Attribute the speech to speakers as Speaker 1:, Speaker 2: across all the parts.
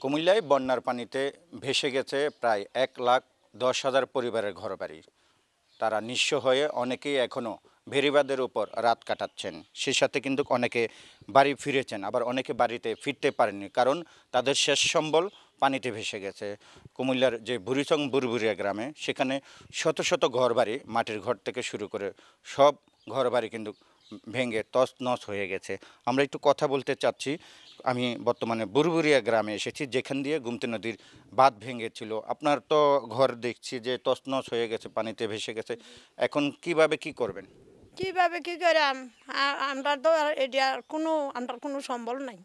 Speaker 1: কুমিল্লায় বন্যার পানিতে ভেসে গেছে প্রায় ১,১০,০০০ পরিবারের ঘরবাড়ি। তারা নিঃস্ব হয়ে অনেকেই এখনও ভেরিবাঁধের উপর রাত কাটাচ্ছেন। সেই সাথে কিন্তু অনেকে বাড়ি ফিরেছেন, আবার অনেকে বাড়িতে ফিরতে পারেননি, কারণ তাদের শেষ সম্বল পানিতে ভেসে গেছে। কুমিল্লার যে বুড়িচং বুরবুরিয়া গ্রামে, সেখানে শত শত ঘরবাড়ি, মাটির ঘর থেকে শুরু করে সব ঘরবাড়ি কিন্তু ভেঙে তছনছ হয়ে গেছে। আমরা একটু কথা বলতে চাচ্ছি। আমি বর্তমানে বুরবুরিয়া গ্রামে এসেছি, যেখান দিয়ে গুমতি নদীর বাঁধ ভেঙেছিল। আপনার তো ঘর দেখছি যে তছনছ হয়ে গেছে, পানিতে ভেসে গেছে। এখন কিভাবে কি করবেন?
Speaker 2: কিভাবে কি করাম? আমরা তো আর এটা আমরা কোনো সম্বল নাই।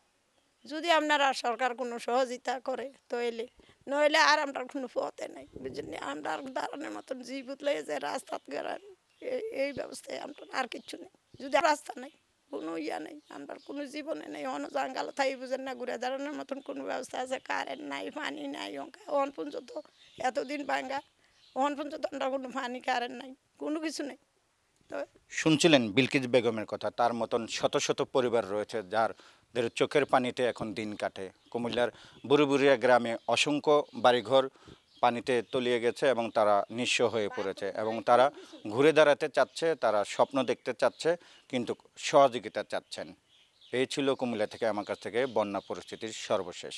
Speaker 2: যদি আপনারা সরকার কোনো সহযোগিতা করে তইলে, নইলে আর আমরা কোনো পথে নাই, বুঝলেন? আমরা দাঁড়ানোর মতন জীবিত লয়ে যে রাস্তাত গেলাম, এই ব্যবস্থায় আমরা আর কিচ্ছু নেই। যদি রাস্তা নাই, কোনো ইয়া নেই, আমরা কোনো জীবনে নেই। অন্য জাঙ্গাল থাই বুঝেন না, ঘুরে দাঁড়ানোর মতন কোনো ব্যবস্থা আছে? কারেন্ট নাই, পানি নাই, অন পর্যন্ত এতদিন ভাঙ্গা, অন পর্যন্ত আমরা কোনো পানি কারেন্ট নাই, কোনো কিছু নেই। তো
Speaker 1: শুনছিলেন বিলকিস বেগমের কথা, তার মতন শত শত পরিবার রয়েছে যাদের চোখের পানিতে এখন দিন কাটে। কুমিল্লার বুরুবুরিয়া গ্রামে অসংখ্য বাড়িঘর পানিতে তলিয়ে গেছে এবং তারা নিঃস্ব হয়ে পড়েছে এবং তারা ঘুরে দাঁড়াতে চাচ্ছে, তারা স্বপ্ন দেখতে চাচ্ছে, কিন্তু সহযোগিতা চাচ্ছেন। এই ছিল কুমিল্লা থেকে আমার কাছ থেকে বন্যা পরিস্থিতির সর্বশেষ।